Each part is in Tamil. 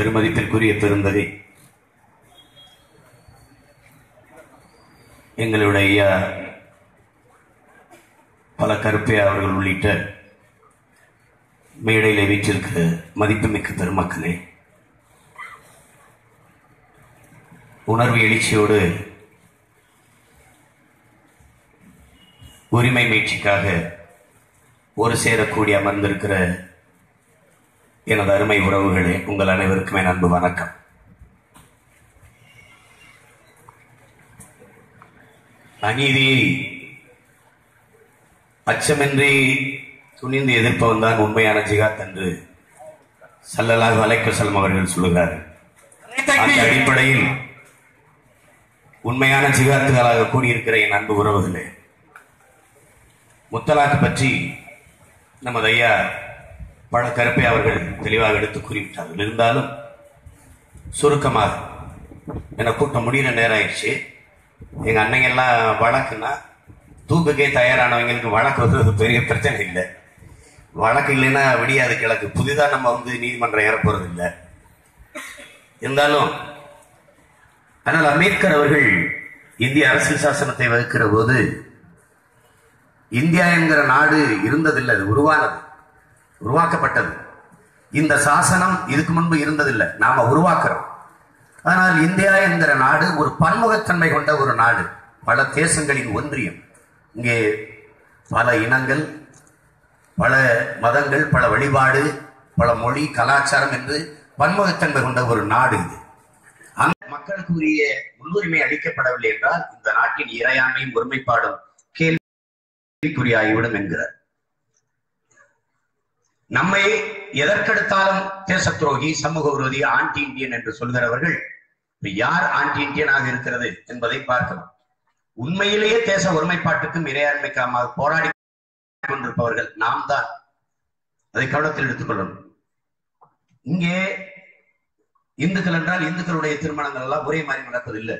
பெருமதிப்பிற்குரிய பெருந்தகை எங்களுடைய பல கருப்பையா அவர்கள் உள்ளிட்ட மேடையிலே வீற்றிருக்கிற மதிப்புமிக்க பெருமக்களே, உணர்வு எழுச்சியோடு உரிமை மீட்சிக்காக ஒரு சேரக்கூடி அமர்ந்திருக்கிற எனது அருமை உறவுகளே, உங்கள் அனைவருக்குமே அன்பு வணக்கம். அநீதியை அச்சமின்றி துணிந்து எதிர்ப்பவன் தான் உண்மையான ஜிகாத் என்று ஸல்லல்லாஹு அலைஹி வஸல்லம் அவர்கள் சொல்லுகிறார்கள். அந்த அடிப்படையில் உண்மையான ஜிகாத்துகளாக கூடியிருக்கிற என் அன்பு உறவுகளே, முத்தலாக்கு பற்றி நமது ஐயா பல கருப்பை அவர்கள் தெளிவாக எடுத்து கூறிவிட்டார்கள். இருந்தாலும் சுருக்கமாக என்ன கூட்டம் முடிகிற நேரம் ஆயிடுச்சு. எங்க அன்னைங்கெல்லாம் வழக்குன்னா தூக்குக்கே தயாரானவங்களுக்கு வழக்கு வந்து பெரிய பிரச்சனை இல்லை. வழக்கு இல்லைன்னா விடியாது கிழக்கு. புதிதாக நம்ம நீதிமன்றம் ஏறப்போறது இல்லை. இருந்தாலும் ஆனால் அம்பேத்கர் அவர்கள் இந்திய அரசியல் சாசனத்தை வகுக்கிற போது இந்தியா என்கிற நாடு இருந்ததில்லை, அது உருவாக்கப்பட்டது. இந்த சாசனம் இதுக்கு முன்பு இருந்ததில்லை, நாம உருவாக்குறோம். ஆனால் இந்தியா என்கிற நாடு ஒரு பன்முகத்தன்மை கொண்ட ஒரு நாடு, பல தேசங்களின் ஒன்றியம். இங்கே பல இனங்கள், பல மதங்கள், பல வழிபாடு, பல மொழி, கலாச்சாரம் என்று பன்முகத்தன்மை கொண்ட ஒரு நாடு இது. அந்த மக்களுக்கு உரிய முன்னுரிமை அளிக்கப்படவில்லை என்றால் இந்த நாட்டின் இறையாண்மையும் ஒருமைப்பாடும் கேள்விக்குறியாகிவிடும் என்கிறார். நம்மை எதற்கெடுத்தாலும் தேச துரோகி, சமூக விரோதி, ஆன்டி இந்தியன் என்று சொல்கிறவர்கள் யார் ஆன்டி இந்தியனாக இருக்கிறது என்பதை பார்க்கலாம். உண்மையிலேயே தேச ஒருமைப்பாட்டுக்கும் இறையாண்மைக்காக போராடி கொண்டிருப்பவர்கள் நாம் தான். அதை கவனத்தில் எடுத்துக்கொள்ளணும். இங்கே இந்துக்கள் என்றால் இந்துக்களுடைய திருமணங்கள் எல்லாம் ஒரே மாதிரி நடப்பதில்லை.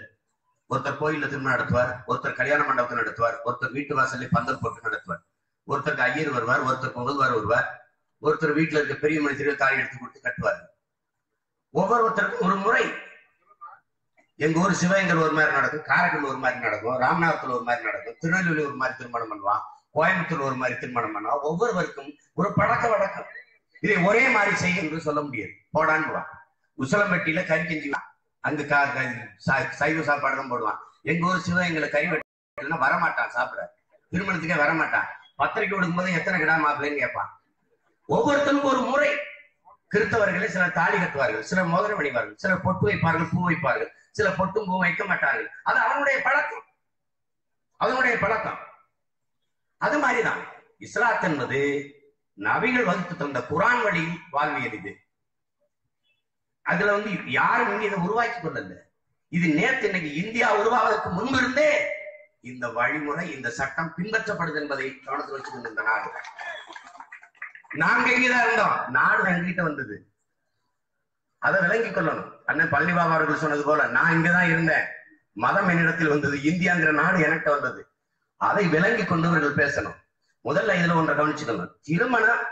ஒருத்தர் கோயில்ல திருமணம் நடத்துவார், ஒருத்தர் கல்யாண மண்டபத்தில் நடத்துவார், ஒருத்தர் வீட்டு வாசலில் பந்தல் போட்டு நடத்துவார், ஒருத்தருக்கு ஐயர் வருவார், ஒருத்தருக்கு முதல்வர் வருவார், ஒருத்தர் வீட்டுல இருக்க பெரிய மனிதர்கள் தாலி எடுத்து கொடுத்து கட்டுவார். ஒவ்வொருத்தருக்கும் ஒரு முறை. எங்க ஊர் சிவகங்கை ஒரு மாதிரி நடக்கும், காரைக்குடி ஒரு மாதிரி நடக்கும், ராமநாதத்துல ஒரு மாதிரி நடக்கும், திருநெல்வேலி ஒரு மாதிரி திருமணம் பண்ணுவான், கோயம்புத்தூர் ஒரு மாதிரி திருமணம் பண்ணுவான். ஒவ்வொருவருக்கும் ஒரு பழக்க வழக்கம். இதை ஒரே மாதிரி செய்ய என்று சொல்ல முடியாது. போடான்னு உசலம்பட்டியில கறி கெஞ்சுவான், அங்கு சைவ சாப்பாடு தான் போடுவான். எங்க ஊர் சிவகங்கை கறி வெட்டினா வரமாட்டான், சாப்பிட திருமணத்துக்கே வரமாட்டான். பத்திரிக்கை கொடுக்கும்போது எத்தனை கிடா மாப்பிள்ளைன்னு கேட்பான். ஒவ்வொருத்தருக்கும் ஒரு முறை. கிறிஸ்தவர்களே சிலர் தாலி கட்டுவார்கள், சிலர் மோதிரம் அணிவார்கள், சிலர் பொட்டு வைப்பார்கள், பூ வைப்பார்கள், சிலர் பொட்டும் பூ வைக்க மாட்டார்கள். அது அவனுடைய பழக்கம், அவனுடைய பழக்கம். அது மாதிரிதான் இஸ்லாத் என்பது நபிகள் வகுத்து தந்த குரான் வழியில் வாழ்வியல். இது அதுல யாரும் இதை உருவாக்கி கொள்ளல. இது நேற்று இன்னைக்கு இந்தியா உருவாவதற்கு முன்பிருந்தே இந்த வழிமுறை, இந்த சட்டம் பின்பற்றப்படுது என்பதை கவனத்தில் வச்சுக்கொண்டு இந்த நாடு. நாங்க எங்கேதான் இருந்தோம், நாடு எங்கிட்ட வந்தது. அதை விளங்கிக் கொள்ளணும். அண்ணன் பழனிபாபா அவர்கள் சொன்னது போல நான் இங்கதான் இருந்தேன், மதம் என்னிடத்தில் வந்தது, இந்தியாங்கிற நாடு எனக்கு வந்தது. அதை விளங்கி கொண்டவர்கள் பேசணும். முதல்ல இதுல ஒன்றை கவனிச்சுக்கணும். திருமணம்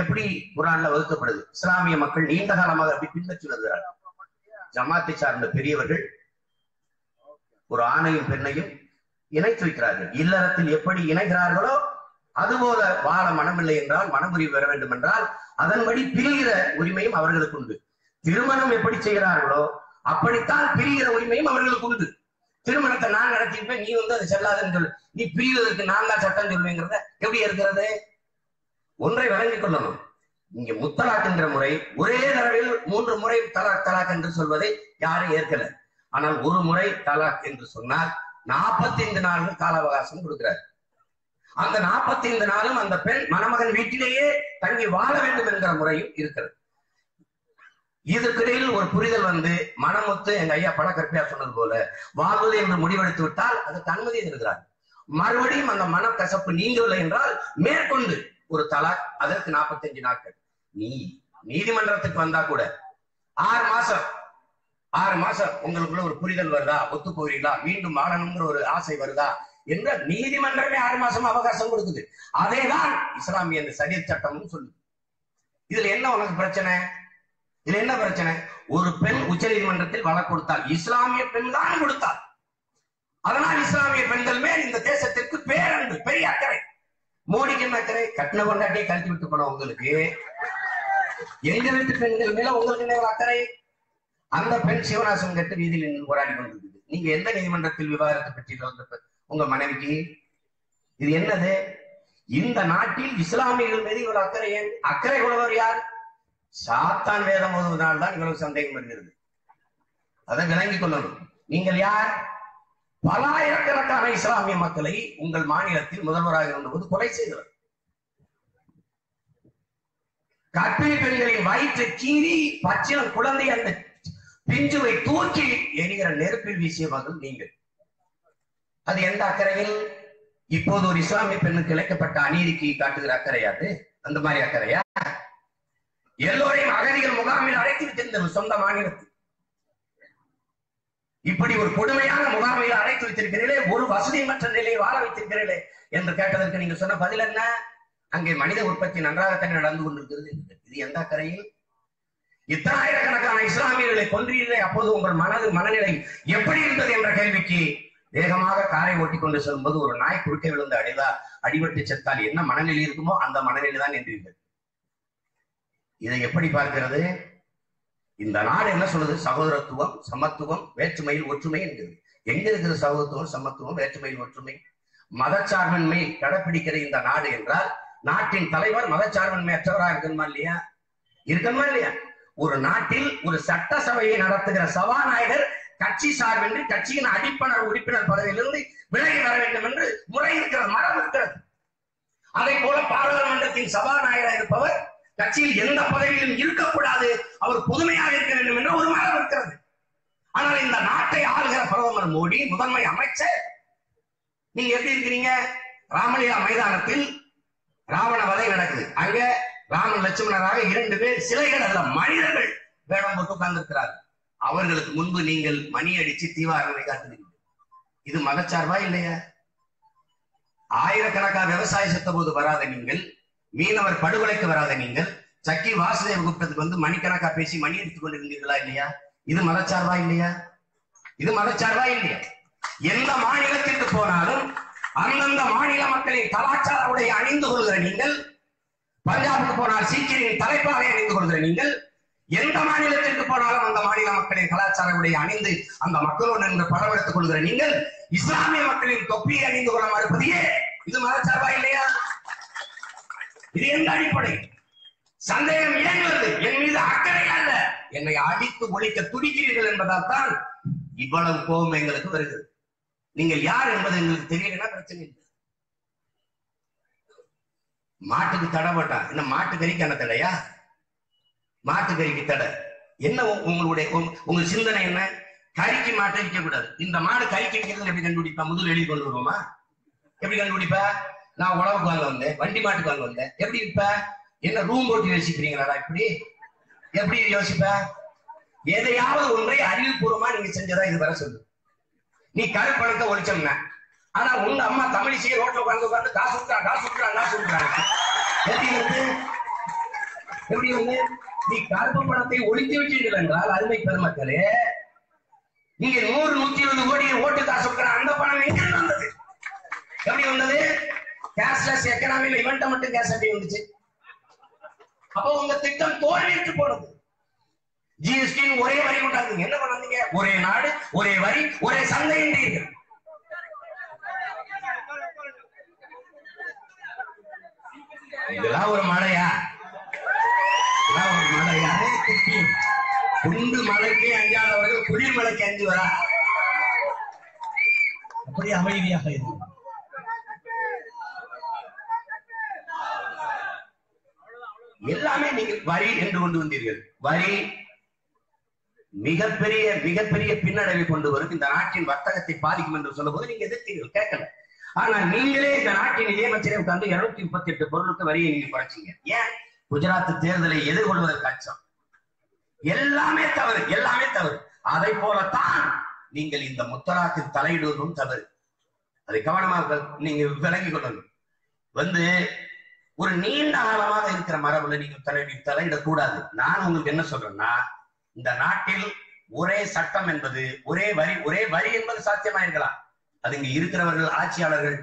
எப்படி குர்ஆன்ல வகுக்கப்படுது? இஸ்லாமிய மக்கள் நீண்ட காலமாக அப்படி பின்பற்றி வருகிறார்கள். ஜமாத்தை சார்ந்த பெரியவர்கள் ஒரு ஆணையும் பெண்ணையும் இணைத்து வைக்கிறார்கள். இல்லறத்தில் எப்படி இணைகிறார்களோ அதுபோல வாழ மனமில்லை என்றால், மனமுறிவு பெற வேண்டும் என்றால் அதன்படி பிரிகிற உரிமையும் அவர்களுக்கு உண்டு. திருமணம் எப்படி செய்கிறார்களோ அப்படித்தான் பிரிகிற உரிமையும் அவர்களுக்கு உண்டு. திருமணத்தை நான் நடத்திருப்பேன், நீ அதை செல்லாதுன்னு சொல்லு, நீ பிரிவதற்கு நான் தான் சட்டம் சொல்லுவேங்கிறத எப்படி இருக்கிறது? ஒன்றை வழங்கிக் கொள்ளணும். இங்க முத்தலாக் என்ற முறை ஒரே தடவையில் 3 முறை தலாக் தலாக் என்று சொல்வதை யாரும் ஏற்கல. ஆனால் ஒரு முறை தலாக் என்று சொன்னால் 45 நாள்கள் கால அவகாசம் கொடுக்கிறார். அந்த 45 நாளும் அந்த பெண் மணமகன் வீட்டிலேயே தங்கி வாழ வேண்டும் என்கிற முறையும் இருக்கிறது. இதற்கிடையில் ஒரு புரிதல் மனமுத்து எங்க ஐயா பழக்கற்பியா சொன்னது போல வாழ்வது என்று முடிவெடுத்து விட்டால் அதுக்கு அனுமதி இருக்கிறார். மறுபடியும் அந்த மனக்கசப்பு நீங்கவில்லை என்றால் மேற்கொண்டு ஒரு தலாக், அதற்கு 45 நாட்கள். நீ நீதிமன்றத்துக்கு வந்தா கூட 6 மாசம் உங்களுக்குள்ள ஒரு புரிதல் வருதா, ஒத்து போகிறீங்களா, மீண்டும் வாழணுங்கிற ஒரு ஆசை வருதா என்ற நீதிமன்றமே 6 மாசம் அவகாசம் கொடுக்குது. அதேதான் இஸ்லாமிய சரியத் சட்டம்னு சொல்லுது. இதுல என்ன உனக்கு பிரச்சனை? இதுல என்ன பிரச்சனை? ஒரு பெண் உச்ச நீதிமன்றத்தில் வழக்கு கொடுத்தால் இஸ்லாமிய பெண் தான் கொடுத்தார். அதனால் இஸ்லாமிய பெண்கள் மேல் இந்த தேசத்திற்கு பேரன்பு, பெரிய அக்கறை. மோடிக்கு அக்கறை, கட்டின கொண்டாட்டியை கழித்து விட்டு போன உங்களுக்கு, எங்க வீட்டு பெண்கள் மேல உங்களுக்கு என்ன அக்கறை? அந்த பெண் சிவராசன் கட்டு வீதியில் நின்று போராடி கொண்டிருக்குது. நீங்க எந்த நீதிமன்றத்தில் விவாதத்தை பற்றி உங்க மனைவிக்கு? இது என்னது? இந்த நாட்டில் இஸ்லாமியர்கள் மீது இவ்வளவு அக்கறை ஏன்? அக்கறை கொள்வர் யார்? சாத்தான் வேதம் ஓதுவதால் தான் இவ்வளவு சந்தேகம் வருகிறது. அதை விளங்கிக் கொள்ளணும். நீங்கள் யார்? பல ஆயிரக்கணக்கான இஸ்லாமிய மக்களை உங்கள் மாநிலத்தில் முதல்வராக இருந்தபோது கொலை செய்தவர். கர்ப்பிணி பெண்களின் வயிற்றை கீறி பச்சிலம் குழந்தை அந்த பிஞ்சுவை தூக்கி எரிகிற நெருப்பில் வீசியவர்கள் நீங்கள். அது எந்த அக்கறையில்? இப்போது ஒரு இஸ்லாமிய பெண்ணுக்கு இழைக்கப்பட்ட அநீதிக்கு காட்டுகிற அக்கறையாது? அந்த மாதிரி அக்கறையா? எல்லோரையும் அகதிகள் முகாமில் அழைத்து வைத்திருந்தது சொந்த மாநிலத்தில். இப்படி ஒரு கொடுமையான முகாமையில் அழைத்து வைத்திருக்கிறீர்களே, ஒரு வசதியற்ற நிலையை வாழ வைத்திருக்கிறீர்களே என்று கேட்டதற்கு நீங்க சொன்ன பதில் என்ன? அங்கே மனித உற்பத்தி நன்றாகத்தான் நடந்து கொண்டிருக்கிறது. இது எந்த அக்கறையில்? இத்தனை ஆயிரக்கணக்கான இஸ்லாமியர்களை கொன்றீர்களே, அப்போது உங்கள் மனநிலை எப்படி இருந்தது என்ற கேள்விக்கு வேகமாக காரை ஓட்டி கொண்டு செல்லும்போது ஒரு நாய் குறுக்கே விழுந்து அடிபட்டு செத்தால் என்ன மனநிலை இருக்குமோ அந்த மனநிலை தான் என்றீர்கள். இதை எப்படி பார்க்கிறது? இந்த நாடு என்ன சொல்லுது? சகோதரத்துவம், சமத்துவம், வேற்றுமையில் ஒற்றுமை என்கிறது. எங்க இருக்கிற சகோதரத்துவம், சமத்துவம், வேற்றுமையில் ஒற்றுமை? மதச்சார்பின்மை கடைபிடிக்கிற இந்த நாடு என்றால் நாட்டின் தலைவர் மதச்சார்பின்மை அற்றவராக இருக்கணுமா இல்லையா? இருக்கணுமா இல்லையா? ஒரு நாட்டில் ஒரு சட்டசபையை நடத்துகிற சபாநாயகர் கட்சி சார்பின்றி கட்சியின் அடிப்படை உறுப்பினர் பதவியிலிருந்து விலகி வர வேண்டும் என்று முறை இருக்கிறது, மரம் இருக்கிறது. அதை போல பாராளுமன்றத்தின் சபாநாயகராக இருப்பவர் கட்சியில் எந்த பதவியிலும் இருக்கக்கூடாது, அவர் பொதுமையாக இருக்க வேண்டும் என்ற ஒரு மரம் இருக்கிறது. ஆனால் இந்த நாட்டை ஆளுகிற பிரதமர் மோடி, முதன்மை அமைச்சர், நீங்க எப்படி இருக்கிறீங்க? ராமலீலா மைதானத்தில் ராவண வதை நடக்குது. அங்க ராமன் லட்சுமணராக 2 பேர் சிலைகள் அல்ல மனிதர்கள் வேடம் போட்டு உட்கார்ந்திருக்கிறார்கள். அவர்களுக்கு முன்பு நீங்கள் மணி அடிச்சு தீவாரங்களை காட்டுகிறீர்கள். இது மதச்சார்பா இல்லையா? ஆயிரக்கணக்கான விவசாய செத்த போது வராத நீங்கள், மீனவர் படுகொலைக்கு வராத நீங்கள், சக்கி வாசுதேவ குப்தத்துக்கு வந்து மணிக்கணக்கா பேசி மணி எடுத்துக் கொண்டிருந்தீர்களா இல்லையா? இது மதச்சார்பா இல்லையா? இது மதச்சார்பா இல்லையா? எந்த மாநிலத்திற்கு போனாலும் அந்தந்த மாநில மக்களின் கலாச்சார உடைய அணிந்து கொள்கிற நீங்கள், பஞ்சாபுக்கு போனால் சீக்கியரின் தலைப்பாகை அணிந்து கொள்கிற நீங்கள், எந்த மாநிலத்திற்கு போனாலும் அந்த மாநில மக்களின் கலாச்சார உடைய அணிந்து அந்த மக்களோடு நின்று படம் எடுத்துக் கொள்கிற நீங்கள், இஸ்லாமிய மக்களின் தொப்பியை அணிந்து கொள்ள மறுப்பதையே இது மதச்சார்பா இல்லையா? இது எந்த அடிப்படை? சந்தேகம் ஏன் வருது? என் மீது அக்கறை அல்ல, என்னை அடித்து ஒழிக்க துடிக்கிறீர்கள் என்பதால் தான் இவ்வளவு கோபம் எங்களுக்கு வருகிறது. நீங்கள் யார் என்பது எங்களுக்கு தெரியலன்னா பிரச்சனை இல்லை. மாட்டுக்கு தடை போட்டான், என்ன மாட்டுக்கறிக்கான தடையா? மாட்டுக்கறிக்கு தடை என்ன? உங்க சிந்தனை என்ன? கறிக்கு மாட்டை விற்க கூடாது. இந்த மாடு கறிக்கு விற்கிறது எப்படி கண்டுபிடிப்பா? முதல் எழுதி கொண்டு வருவோமா? எப்படி கண்டுபிடிப்பா? நான் உழவுக்கு வாங்க வந்தேன், வண்டி மாட்டுக்கு வாங்க வந்தேன், எப்படி விற்ப? என்ன ரூம் போட்டு யோசிக்கிறீங்களா? இப்படி எப்படி யோசிப்ப? எதையாவது ஒன்றை அறிவுபூர்வமா நீங்க செஞ்சதா இது வர சொல்லு. நீ கருப்பணத்தை ஒழிச்சோம்னா, ஆனா உங்க அம்மா தமிழிசையை ரோட்ல உட்கார்ந்து காசு விட்டுறாங்க. எப்படி வந்து நீ கருப்பு பணத்தை ஒழித்து விட்டீர்கள் என்றால் அருமை பெருமக்களே, நீங்க 100-120 கோடி ஓட்டு காசு கொடுக்குற அந்த பணம் எங்க வந்தது? எப்படி வந்தது? கேஷ்லெஸ் எக்கனாமில இவன்ட்ட மட்டும் கேஷ் எப்படி வந்துச்சு? அப்போ உங்க திட்டம் தோல்வியுற்று போனது. ஜிஎஸ்டி ஒரே வரி கொண்டாந்தீங்க, என்ன பண்ணாதீங்க? ஒரே நாடு, ஒரே வரி, ஒரே சந்தை என்றீர்கள். இதெல்லாம் ஒரு மழையா? குண்டு மலைக்கு அஞ்சாதவர்கள் குளிர் மலைக்கு அஞ்சு வரா? அப்படி அமைதியாக இருக்கும். எல்லாமே நீங்கள் வரி என்று கொண்டு வந்தீர்கள். வரி மிகப்பெரிய பின்னடைவை கொண்டு வரும், இந்த நாட்டின் வர்த்தகத்தை பாதிக்கும் என்று சொல்லும் போது நீங்க எதிர்த்தீர்கள், கேட்கல. ஆனா நீங்களே இந்த நாட்டின் நிதியமைச்சரை உட்கார்ந்து 238 பொருளுக்கு வரியை நீங்க குறைச்சீங்க. ஏன்? குஜராத் தேர்தலை எதிர்கொள்வதற்கு அச்சம். எல்லாமே தவறு. அதை போலத்தான் நீங்கள் இந்த முத்தலாக்கில் தலையிடுவதும் தவறு. அதை கவனமாக நீங்க விளங்கிக் கொள்ளணும். ஒரு நீண்ட காலமாக இருக்கிற மரபுல நீங்க தலையிடக்கூடாது. நான் உங்களுக்கு என்ன சொல்றேன்னா, இந்த நாட்டில் ஒரே சட்டம் என்பது ஒரே வரி என்பது சாத்தியமா இருக்கலாம். அது இங்க இருக்கிறவர்கள் ஆட்சியாளர்கள்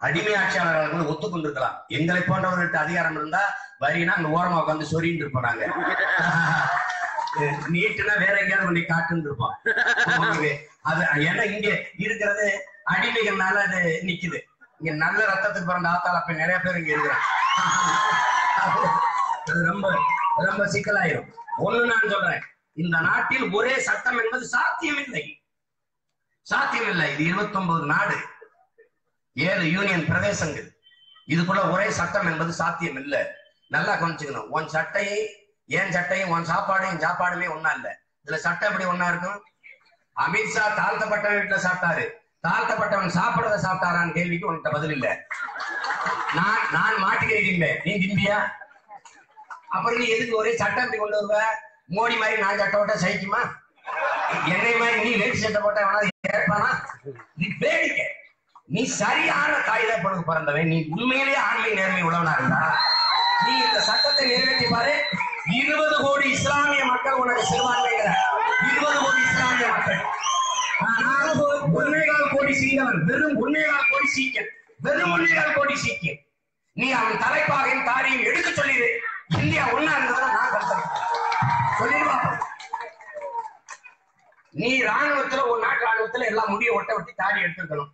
அடிமை ஆட்சியாளர்கள் ஒத்துக்கொண்டிருக்கலாம். எங்களை போன்றவர்கள்ட்ட அதிகாரம் இருந்தா வரினா அங்க ஓரமா உட்காந்து சொரின்னு இருப்போம். நாங்க நீட்டுனா வேற எங்கேயாவது கொண்டு காட்டுன்னு இருப்போம். அது ஏன்னா இங்க இருக்கிறது அடிமைகள்னால அது நிக்குது. இங்க நல்ல ரத்தத்துக்கு பிறந்த ஆத்தால அப்ப நிறைய பேர் இங்க இருக்கிறாங்க. ரொம்ப ரொம்ப சிக்கலாயிரும். ஒண்ணு நான் சொல்றேன், இந்த நாட்டில் ஒரே சட்டம் என்பது சாத்தியமில்லை. இது 29 நாடு, 7 யூனியன் பிரதேசங்கள், இதுக்குள்ள ஒரே சட்டம் என்பது சாத்தியம் இல்லை. நல்லா கொஞ்சிக்கணும். உன் சட்டையை என் சட்டையும் உன் சாப்பாடும் சாப்பாடுமே ஒன்னா இல்ல. இதுல சட்டம் எப்படி ஒன்னா இருக்கும்? அமித்ஷா தாழ்த்தப்பட்டவன் வீட்டுல சாப்பிட்டாரு, தாழ்த்தப்பட்டவன் சாப்பிடறத சாப்பிட்டாரான்னு கேள்விக்கு உன்கிட்ட பதில் இல்ல. நான் மாட்டுக்கிறேன், நீ திம்பியா? அப்புறம் நீ எதுக்கு ஒரே சட்டம் இப்படி கொண்டு வருவ? மோடி மாதிரி நான் சட்டை போட்டா சகிக்குமா? என்னை மாதிரி நீ வேட்டி சட்டை போட்டா வேணா ஏற்பானா? நீ வேடிக்கை. நீ சரியான தாய்தப்பனுக்கு பிறந்தவன். நீ உண்மையிலேயே ஆண்மை நேர்மை உழவனா இருந்தா நீ இந்த சட்டத்தை நிறைவேற்றி பாரு. 20 கோடி இஸ்லாமிய மக்கள் உனக்கு சிறுபான்மைங்கிற 20 கோடி இஸ்லாமிய மக்கள். 1.25 கோடி சீக்கிரம், வெறும் 1.25 கோடி சீக்கியம், வெறும் 1.25 கோடி சீக்கியம். நீ அவன் தலைப்பாகையும் தாடியும் எடுக்க சொல்லிடு. இந்தியா ஒன்னா இருந்ததுன்னா நான் கருத்து சொல்லிடுவா. நீ ராணுவத்துல ஒரு நாட்டு ராணுவத்துல எல்லாம் முடிய ஒட்ட விட்டு தாடி எடுத்துக்கணும்.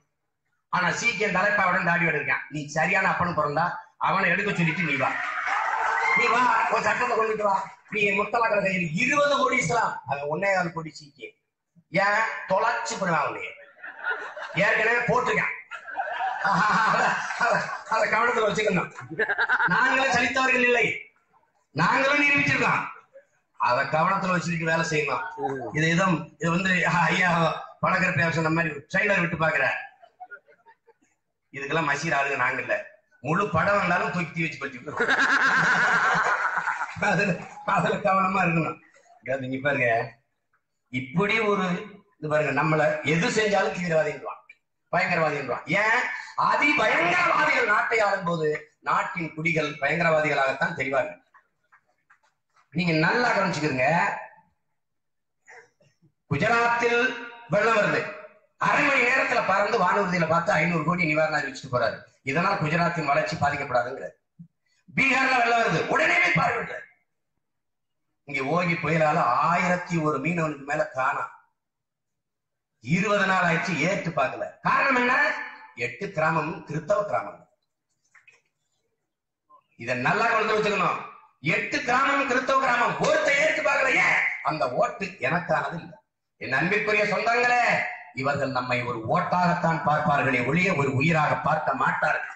ஆனா சீக்கியம் தலைப்பாவுடன் தாடி எடுக்கான். நீ சரியான அப்பனும் பிறந்தா அவனை எடுக்க சொல்லிட்டு நீ வா ஒரு சட்டத்தை கொண்டுட்டு வா. நீ முத்தலாக்கிற கையில் 20 கோடி இஸ்லாம், அது 1.25 கோடி சீக்கியம். ஏன் தொலைச்சு பண்ணுவாங்க? ஏற்கனவே போட்டிருக்கேன். அத கவனத்துல வச்சுக்கணும். நாங்களும் சலித்தவர்கள் இல்லை, நாங்களும் நிரூபிச்சிருக்கோம். அத கவனத்துல வச்சுட்டு வேலை செய்யணும். இது வந்து ஐயா பணக்கர் பேர் சொன்ன மாதிரி ட்ரெய்லர் விட்டு பாக்குற இதுக்கெல்லாம் மசீர் ஆளுங்க நாங்க இல்ல. முழு படம் வந்தாலும் தூக்கி வச்சு பற்றி அதுல கவனமா இருக்கணும். நீங்க பாருங்க, இப்படி ஒரு இது பாருங்க, நம்மள எது செஞ்சாலும் தீவிரவாதின்றான், பயங்கரவாதின்றான். ஏன்? அதி பயங்கரவாதிகள் நாட்டை ஆளும் போது நாட்டின் குடிகள் பயங்கரவாதிகளாகத்தான் தெரிவாங்க. நீங்க நல்லா கவனிச்சுக்கிறீங்க. குஜராத்தில் வெள்ளம் வருது, அரை மணி நேரத்துல பறந்து வானூர்தியில பார்த்து 500 கோடி நிவாரணம் அறிவிச்சுட்டு போறாரு. இதனால் குஜராத்தின் வளர்ச்சி பாதிக்கப்படாதுங்கிற. பீகார்ல வெள்ளம் வருது, உடனே பார்வையிட்டார். இங்க ஓகி புயலால 1001 மீனவனுக்கு மேல காணாம். 20 நாள் ஆயிடுச்சு, ஏற்று பார்க்கல. காரணம் என்ன? 8 கிராமமும் கிறிஸ்தவ கிராமம். இத நல்லா கொண்டு வச்சுக்கணும். 8 கிராமம் கிறிஸ்தவ கிராமம். ஓட்டை ஏற்று பார்க்கலையே, அந்த ஓட்டு எனக்கானது இல்லை. என் அன்பிற்குரிய சொந்தங்களே, இவர்கள் நம்மை ஒரு ஓட்டாகத்தான் பார்ப்பார்களே ஒழிய ஒரு உயிராக பார்க்க மாட்டார்கள்.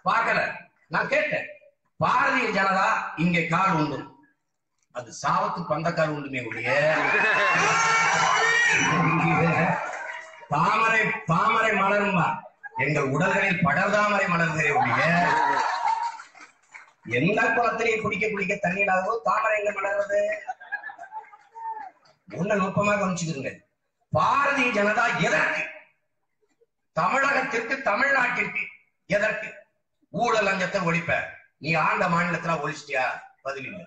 பார்க்கல. நான் கேட்டேன், பாரதிய ஜனதா இங்கே கால் உண்டு, அது சாவத்து பந்த கால் உண்டுமே ஒழிய தாமரை மலருமா எங்கள் உடல்களில் படர்தாமரை மலர்கிறே ஒழிய எந்த குளத்திலேயே குடிக்க தண்ணி இல்லாதோ தாமரை எங்க மலர்றது? ஒன்ன நுட்பமாக கவனிச்சுக்கிறீங்க. பாரதிய ஜனதா எதற்கு? தமிழகத்திற்கு, தமிழ்நாட்டிற்கு எதற்கு? ஊழல் லஞ்சத்தை ஒழிப்ப. நீ ஆண்ட மாநிலத்துல ஒழிச்சிட்டியா? பதில் இல்லை.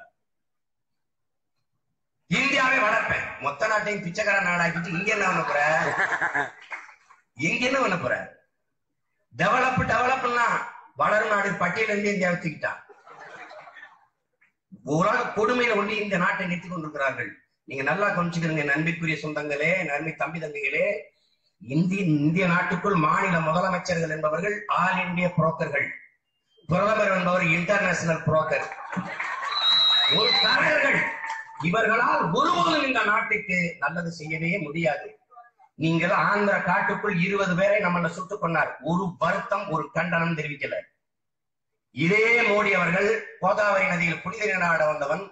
இந்தியாவை வளர்ப்பேன், மொத்த நாட்டையும் பிச்சைக்கார நாடாக்கிட்டு இங்க என்ன பண்ண போற? இங்க என்ன பண்ண போற? டெவலப்னா வளரும் நாடு பட்டியல இருந்து இந்தியா வச்சுக்கிட்டான். உலக கொடுமையில ஒண்டி இந்த நாட்டை நிறுத்திக் கொண்டிருக்கிறார்கள். நீங்க நல்லா கொஞ்சிக்கிறீங்க நன்பிற்குரிய சொந்தங்களே, நன்மை தம்பி தங்கைகளே. இந்திய நாட்டுக்குள் மாநில முதலமைச்சர்கள் என்பவர்கள் ஆல் இந்திய புரோக்கர்கள், பிரதமர் என்பவர் இன்டர்நேஷனல் புரோக்கர், ஒரு தலைவர்கள். இவர்களால் ஒருபோதும் இந்த நாட்டுக்கு நல்லது செய்யவே முடியாது. நீங்கள் ஆந்திர காட்டுக்குள் 20 பேரை நம்மள சுட்டுக் கொண்டார். ஒரு வருத்தம், ஒரு கண்டனம் தெரிவிக்கல. இதே மோடி அவர்கள் கோதாவரி நதியில் புனித நீராட வந்தவன்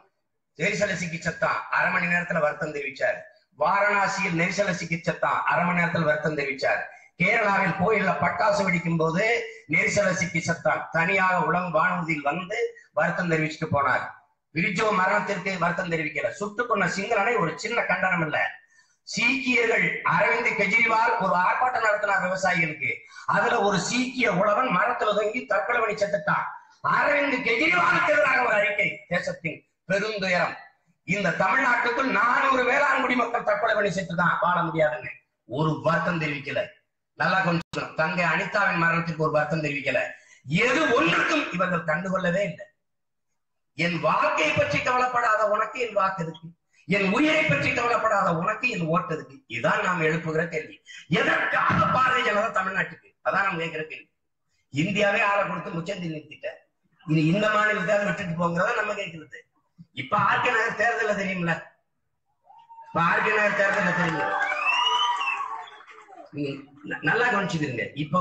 நெரிசல சிகிச்சைத்தான், அரை மணி நேரத்துல வருத்தம் தெரிவிச்சார். வாரணாசியில் நெரிசல சிகிச்சைத்தான், அரை மணி நேரத்தில் வருத்தம் தெரிவிச்சார். கேரளாவில் கோயில்ல பட்டாசு வெடிக்கும் போது நெரிசல சிகிச்சைத்தான், தனியாக உலகம் வானூர்தியில் வந்து வருத்தம் தெரிவிச்சுட்டு போனார். விரிஜோ மரணத்திற்கு வருத்தம் தெரிவிக்கல. சுட்டுக் கொண்ட சிங்களனை ஒரு சின்ன கண்டனம் இல்ல. சீக்கியர்கள் அரவிந்த் கெஜ்ரிவால் ஒரு ஆர்ப்பாட்டம் நடத்தினார் விவசாயிகளுக்கு. அதுல ஒரு சீக்கிய உழவன் மரத்துல தங்கி தற்கொலை பண்ணி செத்துட்டான். அரவிந்த் கெஜ்ரிவாலுக்கு எதிராக ஒரு அறிக்கை. தேசத்தின் பெருந்துயரம். இந்த தமிழ்நாட்டுக்குள் 400 வேளாண்குடி மக்கள் தற்கொலை பண்ணி செத்துதான் வாழ முடியாதுங்க. ஒரு வருத்தம் தெரிவிக்கல. நல்லா கொஞ்சம் தங்கை அனிதாவின் மரணத்திற்கு ஒரு வருத்தம் தெரிவிக்கல. எது ஒன்றுக்கும் இவர்கள் கண்டுகொள்ளவே இல்லை. என் வாழ்க்கையை பற்றி கவலைப்படாத உனக்கு என் வாக்கு இருக்கு, என் உயிரை பற்றி கவலைப்படாத உனக்கு என் ஓட்டு இருக்கு. இதுதான் நாம் எழுப்புகிற கேள்வி. எதற்காக பாரதிய ஜனதா தமிழ்நாட்டுக்கு? அதான் நாம் கேட்கிற கேள்வி. இந்தியாவே ஆளை கொடுத்து முச்சந்தி நிறுத்திட்ட, இனி இந்த மாநிலத்தை விட்டுட்டு போங்கிறத நம்ம கேட்கிறது. இப்ப ஆர்கே நகர் தேர்தல தெரியுமில்ல, இப்ப ஆர்கே நகர் தேர்தல தெரியுமில்ல, நல்லா கவனிச்சுக்கிறீங்க. இப்ப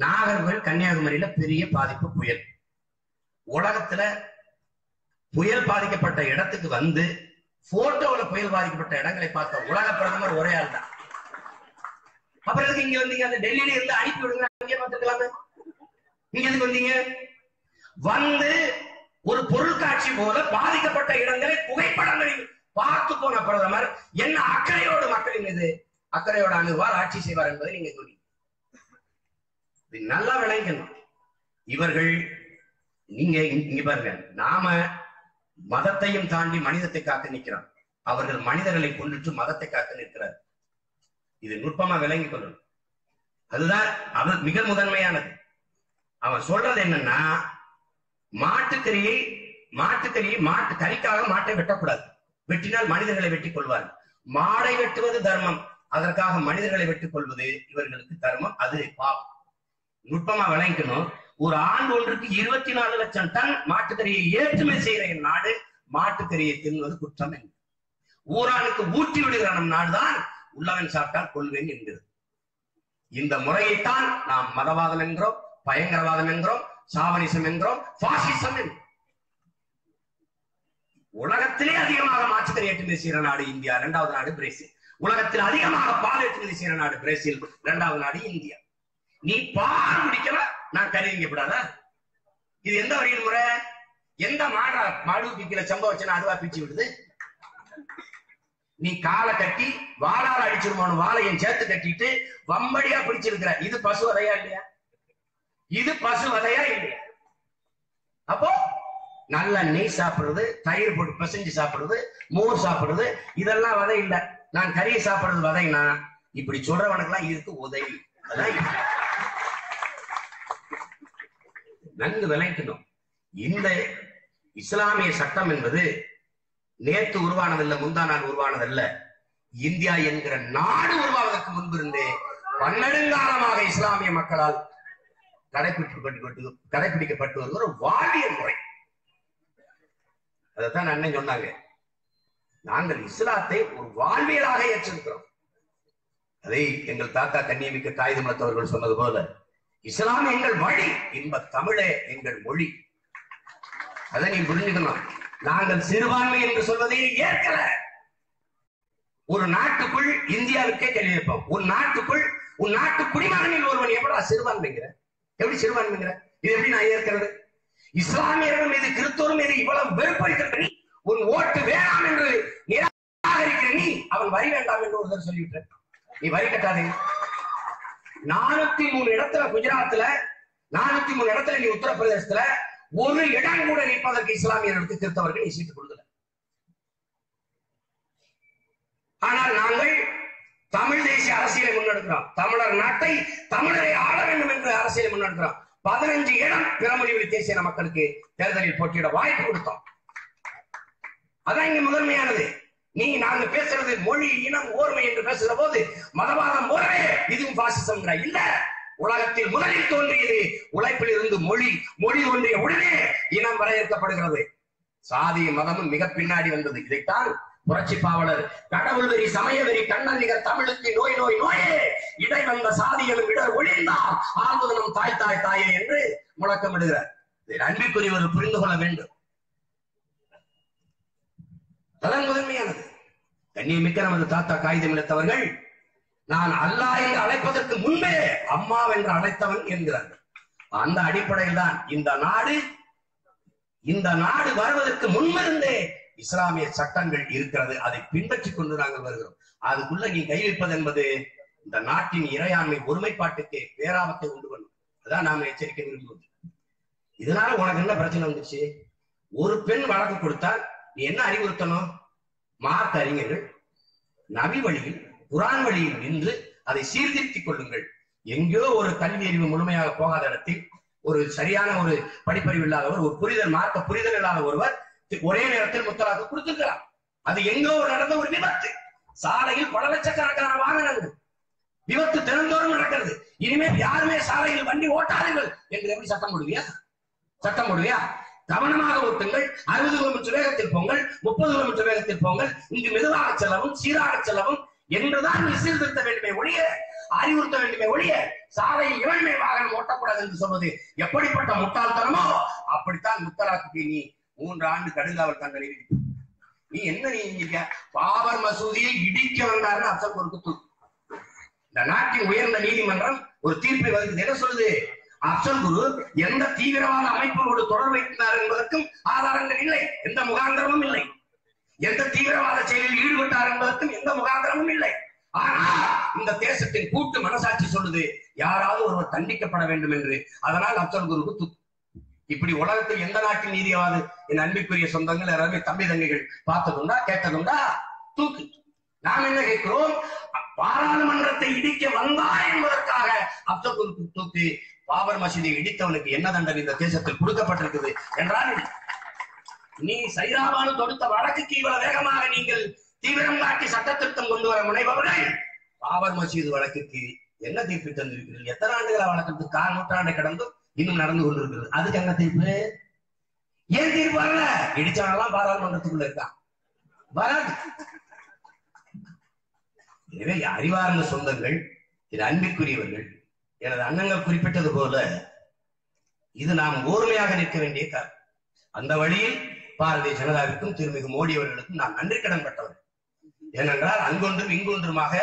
நாகர்கோவில் கன்னியாகுமரியில பெரிய பாதிப்பு புயல். உலகத்துல புயல் பாதிக்கப்பட்ட இடத்துக்கு போட்டோல புயல் பாதிக்கப்பட்ட இடங்களை பார்த்த உலக பிரதமர் ஒரே ஆள் தான். அப்புறம் எதுக்கு இங்க வந்தீங்க? அந்த டெல்லியில இருந்து அனுப்பி விடுங்க, அங்கே பார்த்துக்கலாமே. இங்க எதுக்கு வந்தீங்க? ஒரு பொருட்காட்சி போல பாதிக்கப்பட்ட இடங்களை புகைப்படங்களில் பார்த்து போன பிரதமர் என்ன அக்கறையோடு மக்களின் மீது அக்கறையோடு அணுகுவார், ஆட்சி செய்வார் என்பதை நீங்க சொன்னீங்க. நல்லா விளங்கணும். இவர்கள் நீங்க இங்க பாருங்க, நாம மதத்தையும் தாண்டி மனிதத்தை காக்க நிற்கிறோம். அவர்கள் மனிதர்களை கொண்டுட்டு மதத்தை காக்க நிற்கிறார். இது நுட்பமா விளங்கி கொள்ளணும். அதுதான் அவர் மிக முதன்மையானது. அவன் சொல்றது என்னன்னா, மாட்டு கறிக்காக மாட்டை வெட்டக்கூடாது, வெட்டினால் மனிதர்களை வெட்டிக் கொள்வார். மாடை வெட்டுவது தர்மம், அதற்காக மனிதர்களை வெட்டிக் கொள்வது இவர்களுக்கு தர்மம், அது பாவம். நுட்பமா விளங்கணும். ஒரு ஆண்டு ஒன்றுக்கு 24 லட்சம் டன் மாட்டுக்கறியை ஏற்றுமதி செய்கிற என் நாடு மாட்டுக்கறியை தின்வது குற்றம் என்று ஊரானுக்கு ஊற்றி விடுகிற நம் நாடுதான் உள்ளவன் சாப்பிட்டால் கொள்வேன் என்கிறது. இந்த முறையைத்தான் நாம் மதவாதம் என்கிறோம், பயங்கரவாதம் என்கிறோம், சாவனிசம் என்கிறோம், பாசிசம் என்கிறோம். உலகத்திலே அதிகமாக மாட்டுக்கறி ஏற்றுமதி செய்கிற நாடு இந்தியா, 2வது நாடு பிரேசில். உலகத்தில் அதிகமாக பால் ஏற்றுமதி செய்கிற நாடு பிரேசில், 2வது நாடு இந்தியா. நீ பால் குடிக்கல, நான் கறி வைக்கப்படாதா? இது எந்த வழியில் முறை? எந்த மாடு பிக்கல சம்பவம் வச்சுன்னா அதுவா பிச்சு விடுது? நீ காலை கட்டி வாழால் அடிச்சிருமான வாழையும் சேர்த்து கட்டிட்டு வம்படியா பிடிச்சிருக்கிற, இது பசு வதையா இல்லையா? இது பசு வதையா இல்லையா? அப்போ நல்ல நெய் சாப்பிடுறது, தயிர் போட்டு பிசைஞ்சு சாப்பிடுறது, மோர் சாப்பிடுறது, இதெல்லாம் வதை இல்லை. நான் கறியை சாப்பிடுறது வதைனா இப்படி சொல்றவனுக்கெல்லாம் இதுக்கு உதவி. அதான் நன்கு விளக்கணும். இந்த இஸ்லாமிய சட்டம் என்பது நேற்று உருவானதல்ல, முந்தா நாள் உருவானதல்ல. இந்தியா என்கிற நாடு உருவாவதற்கு முன்பிருந்தே பன்னெடுங்காலமாக இஸ்லாமிய மக்களால் கடைபிடிக்கப்பட்டு வருகிற ஒரு வாழ்வியல் முறை. அதைத்தான் அண்ணன் சொன்னாங்க, நாங்கள் இஸ்லாத்தை ஒரு வாழ்வியலாக ஏற்றிருக்கிறோம். அதை எங்கள் தாத்தா கண்ணியமிக்க காகிதமலத்தவர்கள் சொன்னது போல, இஸ்லாம் எங்கள் வழி, இன்ப தமிழே எங்கள் மொழி. அதை நீ புரிஞ்சுக்கணும். நாங்கள் சிறுபான்மை என்று சொல்வதை ஏற்கல. ஒரு நாட்டுக்குள் இந்தியாவுக்கே கேள்வி வைப்போம். ஒரு நாட்டுக்குள் உன் நாட்டு குடிமகனில் ஒருவன் எப்படா சிறுபான்மைங்கிற? எப்படி சிறுபான்மைங்கிற? இது எப்படி நான் ஏற்கிறது? இஸ்லாமியர்கள் மீது, கிறிஸ்தவர் மீது இவ்வளவு வெறுப்பளிக்கிற நீ, உன் ஓட்டு வேண்டாம் என்று நிராகரிக்கிற நீ, அவன் வரி வேண்டாம் என்று ஒருத்தர் சொல்லிவிட்ட. நீ வரி கட்டாதீங்க. 403 இடத்துல குஜராத்ல, 403 இடத்துல நீ உத்தரப்பிரதேசத்துல ஒரு இடம் கூட நிற்பதற்கு இஸ்லாமியர்களுக்கு கிறிஸ்தவர்கள் நீ சீட்டு கொடுக்கல. ஆனால் நாங்கள் தமிழ் தேசிய அரசியலை முன்னெடுக்கிறோம். தமிழர் நாட்டை தமிழரை ஆள வேண்டும் என்று அரசியலை முன்னெடுக்கிறோம். 15 இடம் பிறமொழி தேசிய மக்களுக்கு தேர்தலில் போட்டியிட வாய்ப்பு கொடுத்தோம். அதான் இங்க முதன்மையானது. நீ நாங்க பேசுறது மொழி, இனம், ஓர்மை என்று பேசுகிற போது மதவாதம் போலவே இதுவும் பாசிசம் இல்ல. உலகத்தில் முதலில் தோன்றியது உழைப்பில் இருந்து மொழி, மொழி தோன்றிய உடனே இனம் வரையறுக்கப்படுகிறது. சாதி மதமும் மிக பின்னாடி வந்தது. இதைத்தான் புரட்சி பாவலர் கடவுள் வெறி, சமய வெறி, கண்ணன் நிகர் தமிழுக்கு நோய் நோய் நோயே, இடை வந்த சாதிகளும் இடர் ஒழிந்தால் ஆழ்வது நம் தாய் தாய் தாயே என்று முழக்கமிடுகிறார். அன்பிற்குரியவர் புரிந்து கொள்ள வேண்டும். அதன் முதன்மையானது. கண்ணியமிக்க நமது தாத்தா காகிதமிழத்தவர்கள் நான் அல்லாஹ் என்று அழைப்பதற்கு முன்பே அம்மா என்று அழைத்தவன் என்கிறார்கள். அந்த அடிப்படையில் தான் இந்த நாடு வருவதற்கு முன்பிருந்தே இஸ்லாமிய சட்டங்கள் இருக்கிறது. அதை பின்பற்றிக் கொண்டு நாங்கள் வருகிறோம். அதுக்குள்ள நீ கை வைப்பது என்பது இந்த நாட்டின் இறையாண்மை ஒருமைப்பாட்டுக்கு பேராபத்தை உண்டு பண்ணும். அதான் நாம எச்சரிக்கை விரும்புவது. இதனால உனக்கு என்ன பிரச்சனை வந்துச்சு? ஒரு பெண் வழக்கு கொடுத்தால் நீ என்ன அறிவுறுத்தணும்? மார்க்க அறிஞர்கள் நபி வழியில் குரான் வழியில் நின்று அதை சீர்திருத்திக் கொள்ளுங்கள். எங்கேயோ ஒரு கல்வி அறிவு முழுமையாக போகாத இடத்தில் ஒரு சரியான ஒரு படிப்பறிவு இல்லாதவர், ஒரு புரிதல் மார்க்க புரிதல் இல்லாத ஒருவர் ஒரே நேரத்தில் முத்தலாக்கு கொடுத்திருக்கலாம். அது எங்கோ நடந்த ஒரு விபத்து. சாலையில் பல லட்சக்கணக்கான வாகனங்கள், விபத்து தினந்தோறும் நடக்கிறது. இனிமேல் யாருமே சாலையில் வண்டி ஓட்டாதீர்கள் என்று எப்படி சட்டம் போடுவியா? சட்டம் போடுவியா? கவனமாக ஓட்டுங்கள், 60 கிலோமீட்டர் வேகத்தில் போங்கள், 30 கிலோமீட்டர் வேகத்தில் போங்கள், இங்கு மெதுவாக செல்லவும் சீராக செல்லவும் என்றுதான் சீர்திருத்த வேண்டுமே ஒழிய, அறிவுறுத்த வேண்டுமே ஒழிய, சாலையில் இவனுமே வாகனம் ஓட்டக்கூடாது என்று சொல்வது எப்படிப்பட்ட முட்டாள்தனமோ அப்படித்தான் முத்தலாக்கு நீ 3 ஆண்டு கடுங்காவல் தண்டனை விதிப்பு. நீ என்ன நீங்க பாபர் மசூதியை இடிக்க வந்தாருன்னு அப்சல் குருக்கு இந்த நாட்டின் உயர்ந்த நீதிமன்றம் ஒரு தீர்ப்பை வகுக்குது. என்ன சொல்லுது? அப்சல் குரு எந்த தீவிரவாத அமைப்புகளோடு தொடர்பு வைத்தார் என்பதற்கும் ஆதாரங்கள் இல்லை, எந்த முகாந்திரமும் இல்லை. எந்த தீவிரவாத செயலில் ஈடுபட்டார் என்பதற்கும் எந்த முகாந்திரமும் இல்லை. ஆனா இந்த தேசத்தின் கூட்டு மனசாட்சி சொல்லுது யாராவது ஒருவர் தண்டிக்கப்பட வேண்டும் என்று. அதனால் அப்சல் குருக்கு இப்படி உலகத்தில் எந்த நாட்டின் நீதியாவது என் அன்பிற்குரிய சொந்தங்கள் எல்லாருமே தம்பி தங்கைகள் பார்த்ததுண்டா கேட்டதுண்டா? தூக்கு. நாம் என்ன கேட்கிறோம்? பாராளுமன்றத்தை இடிக்க வந்தா என்பதற்காக அப்சல் குருக்கு தூக்கு. பாபர் மசூதியை இடித்தவனுக்கு என்ன தண்டனை இந்த தேசத்தில் கொடுக்கப்பட்டிருக்குது என்றால், நீ சைராபானு தொடுத்த வழக்குக்கு இவ்வளவு வேகமாக நீங்கள் தீவிரம் காட்டி சட்ட திருத்தம் கொண்டு வர முனைபவர்கள் பாபர் மசூதி வழக்குக்கு என்ன தீர்ப்பு தந்திருக்கிறீர்கள்? எத்தனை ஆண்டுகள வழக்கு? 4 நூற்றாண்டை கடந்தும் இன்னும் நடந்து கொண்டிருக்கிறது. அதுக்கு என்ன தீர்ப்பு? ஏன் தீர்ப்பு வரல? இடிச்சவனெல்லாம் பாராளுமன்றத்துக்குள்ள இருக்கான், வராது. எனவே அறிவார்ந்த சொந்தங்கள், இது அன்பிற்குரியவர்கள், எனது அண்ணங்கள் குறிப்பிட்டது போல இது நாம் ஓர்மையாக நிற்க வேண்டிய காரணம். அந்த வழியில் பாரதிய ஜனதாவிற்கும் திருமிகு மோடி அவர்களுக்கும் நாம் நன்றி கடன் பட்டவர். ஏனென்றால் அங்கொன்றும் இங்கொன்றுமாக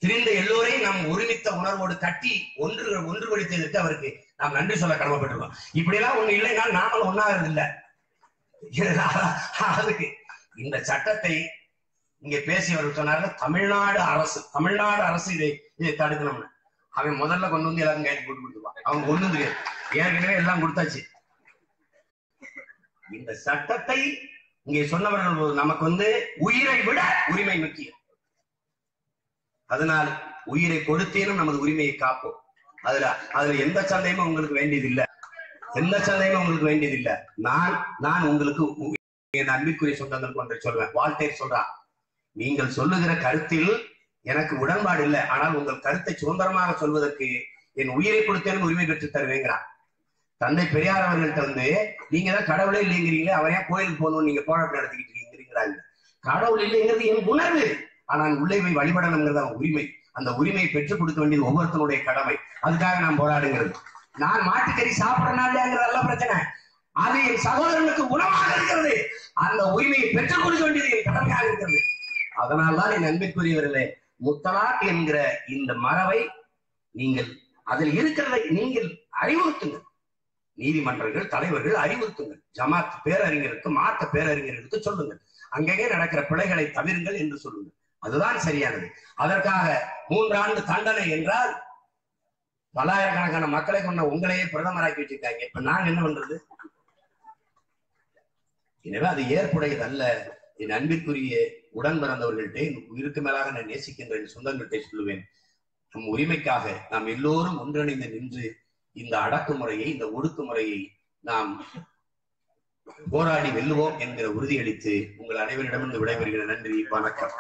திரிந்த எல்லோரையும் நாம் ஒருமித்த உணர்வோடு கட்டி ஒன்றுபடுத்தியதற்கு அவருக்கு நாம் நன்றி சொல்ல கடமைப்பட்டிருக்கோம். இப்படி எல்லாம் ஒண்ணு இல்லைன்னா நாமளும் ஒன்னாகிறது இல்லை. அதுக்கு இந்த சட்டத்தை இங்க பேசியவர் சொன்னார்கள், தமிழ்நாடு அரசு இதை தடுக்கணும்னு. அவன் முதல்ல கொண்டு வந்து எல்லாரும் கைது போட்டு கொடுத்துருவான். அவங்க ஒண்ணும் தெரியாது, ஏற்கனவே எல்லாம் கொடுத்தாச்சு. இந்த சட்டத்தை இங்கே சொன்னவர்கள் நமக்கு உயிரை விட உரிமை முக்கியம். அதனால் உயிரை கொடுத்தேனும் நமது உரிமையை காப்போம். அதுல எந்த சந்தேகமும் உங்களுக்கு வேண்டியதில்லை, எந்த சந்தேகமும் உங்களுக்கு வேண்டியதில்லை. நான் உங்களுக்கு என் அன்பிற்குரிய சொந்தங்கள் ஒன்றை சொல்வேன். வால்டேர் சொல்றான், நீங்கள் சொல்லுகிற கருத்தில் எனக்கு உடன்பாடு இல்லை, ஆனால் உங்கள் கருத்தை சுதந்திரமாக சொல்வதற்கு என் உயிரை கொடுத்தேனும் உரிமை பெற்று தருவேங்கிறான். தந்தை பெரியார் அவர்கள்ட்ட நீங்க தான் கடவுளே இல்லைங்கிறீங்களே, அவரையா கோயிலுக்கு போகணும் நீங்க போராட்டம் நடத்திக்கிட்டு இருக்கீங்கிறாங்க. கடவுள் இல்லைங்கிறது என் உணர்வு, ஆனால் உள்ளே போய் வழிபடணுங்கிறது அவன் உரிமை. அந்த உரிமையை பெற்றுக் கொடுக்க வேண்டியது ஒவ்வொருத்தனுடைய கடமை. அதுக்காக நான் போராடுங்கிறது. நான் மாட்டுக்கறி சாப்பிடறனாலேங்கிறதல்ல பிரச்சனை, அது என் சகோதரனுக்கு உணவாக இருக்கிறது. அந்த உரிமையை பெற்றுக் கொடுக்க வேண்டியது என் கடமையாக இருக்கிறது. அதனால்தான் என் அன்பிற்குரியவர்களே, முத்தலாக் என்கிற இந்த மரபை நீங்கள் அதில் இருக்கிறதை நீங்கள் அறிவுறுத்துங்கள். நீதிமன்றங்கள் தலைவர்கள் அறிவுறுத்துங்கள். ஜமாத் பேரறிஞருக்கு மார்க்க பேரறிஞர்களுக்கு சொல்லுங்கள், அங்கங்கே நடக்கிற பிழைகளை தவிருங்கள் என்று சொல்லுங்கள். அதுதான் சரியானது. அதற்காக 3 ஆண்டு தண்டனை என்றால் பல்லாயிரக்கணக்கான மக்களை கொண்ட உங்களையே பிரதமராக்கி வச்சிருக்காங்க. இப்ப நான் என்ன பண்றது? எனவே அது ஏற்புடையது அல்ல. என் அன்பிற்குரிய உடன் பிறந்தவர்கள்ட்டே உயிருக்கு மேலாக நான் நேசிக்கின்ற சொந்தங்கள்கிட்ட சொல்லுவேன், நம் உரிமைக்காக நாம் எல்லோரும் ஒன்றிணைந்து நின்று இந்த அடக்குமுறையை, இந்த ஒடுக்குமுறையை நாம் போராடி வெல்லுவோம் என்கிற உறுதியளித்து உங்கள் அனைவரிடமிருந்து விடைபெறுகிற. நன்றி, வணக்கம்.